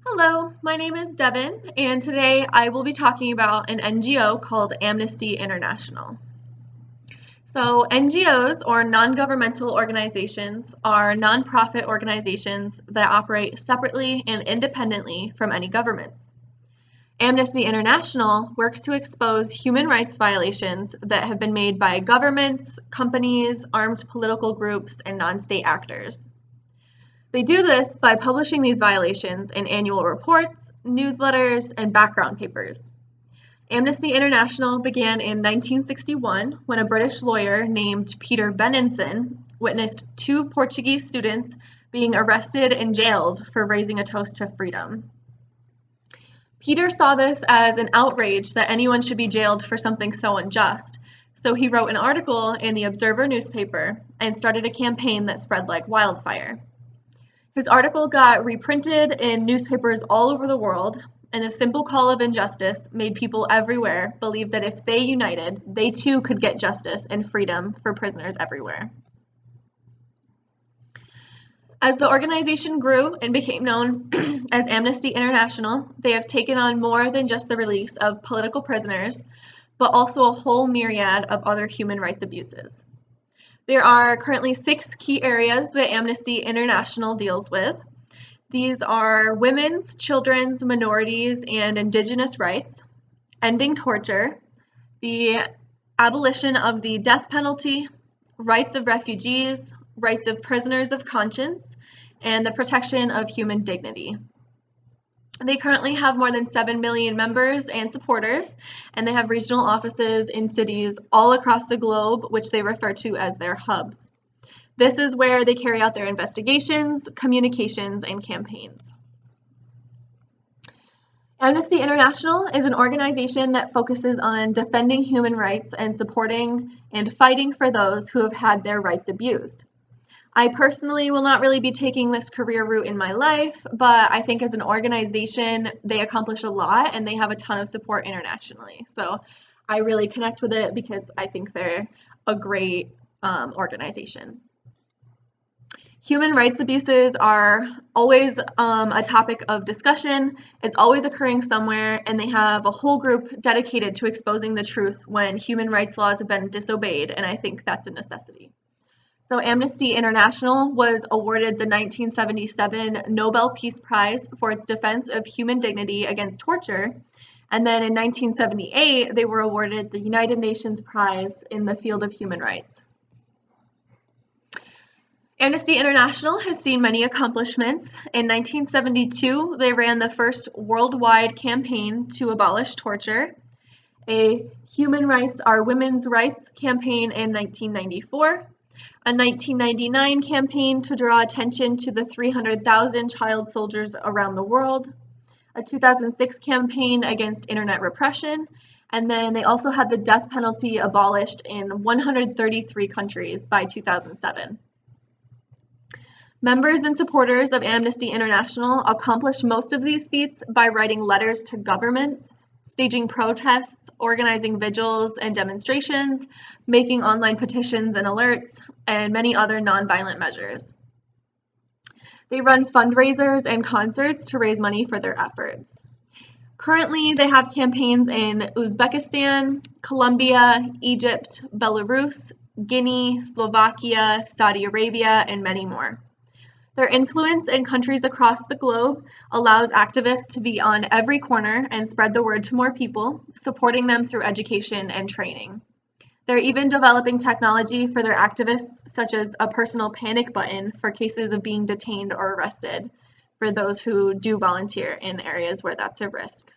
Hello, my name is Devin, and today I will be talking about an NGO called Amnesty International. So, NGOs, or non-governmental organizations, are nonprofit organizations that operate separately and independently from any governments. Amnesty International works to expose human rights violations that have been made by governments, companies, armed political groups, and non-state actors. They do this by publishing these violations in annual reports, newsletters, and background papers. Amnesty International began in 1961 when a British lawyer named Peter Benenson witnessed two Portuguese students being arrested and jailed for raising a toast to freedom. Peter saw this as an outrage that anyone should be jailed for something so unjust, so he wrote an article in the Observer newspaper and started a campaign that spread like wildfire. His article got reprinted in newspapers all over the world, and the simple call of injustice made people everywhere believe that if they united, they too could get justice and freedom for prisoners everywhere. As the organization grew and became known as Amnesty International, they have taken on more than just the release of political prisoners, but also a whole myriad of other human rights abuses. There are currently 6 key areas that Amnesty International deals with. These are women's, children's, minorities, and indigenous rights, ending torture, the abolition of the death penalty, rights of refugees, rights of prisoners of conscience, and the protection of human dignity. They currently have more than 7 million members and supporters, and they have regional offices in cities all across the globe, which they refer to as their hubs. This is where they carry out their investigations, communications, and campaigns. Amnesty International is an organization that focuses on defending human rights and supporting and fighting for those who have had their rights abused. I personally will not really be taking this career route in my life, but I think as an organization, they accomplish a lot and they have a ton of support internationally. So I really connect with it because I think they're a great organization. Human rights abuses are always a topic of discussion. It's always occurring somewhere, and they have a whole group dedicated to exposing the truth when human rights laws have been disobeyed, and I think that's a necessity. So Amnesty International was awarded the 1977 Nobel Peace Prize for its defense of human dignity against torture. And then in 1978, they were awarded the United Nations Prize in the field of human rights. Amnesty International has seen many accomplishments. In 1972, they ran the first worldwide campaign to abolish torture, a Human Rights Are Women's Rights campaign in 1994, a 1999 campaign to draw attention to the 300,000 child soldiers around the world, a 2006 campaign against internet repression, and then they also had the death penalty abolished in 133 countries by 2007. Members and supporters of Amnesty International accomplish most of these feats by writing letters to governments, staging protests, organizing vigils and demonstrations, making online petitions and alerts, and many other nonviolent measures. They run fundraisers and concerts to raise money for their efforts. Currently, they have campaigns in Uzbekistan, Colombia, Egypt, Belarus, Guinea, Slovakia, Saudi Arabia, and many more. Their influence in countries across the globe allows activists to be on every corner and spread the word to more people, supporting them through education and training. They're even developing technology for their activists, such as a personal panic button for cases of being detained or arrested for those who do volunteer in areas where that's a risk.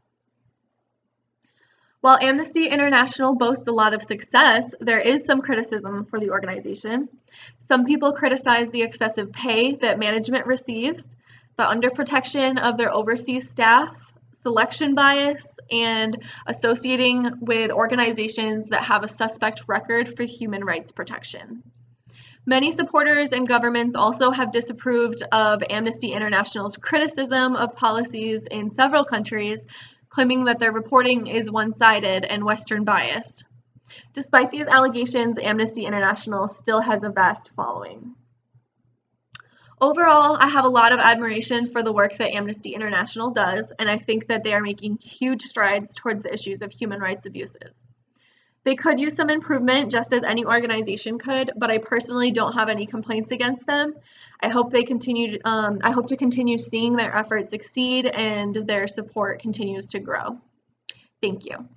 While Amnesty International boasts a lot of success, there is some criticism for the organization. Some people criticize the excessive pay that management receives, the underprotection of their overseas staff, selection bias, and associating with organizations that have a suspect record for human rights protection. Many supporters and governments also have disapproved of Amnesty International's criticism of policies in several countries, claiming that their reporting is one-sided and Western biased. Despite these allegations, Amnesty International still has a vast following. Overall, I have a lot of admiration for the work that Amnesty International does, and I think that they are making huge strides towards the issues of human rights abuses. They could use some improvement just as any organization could, but I personally don't have any complaints against them. I hope to continue seeing their efforts succeed and their support continues to grow. Thank you.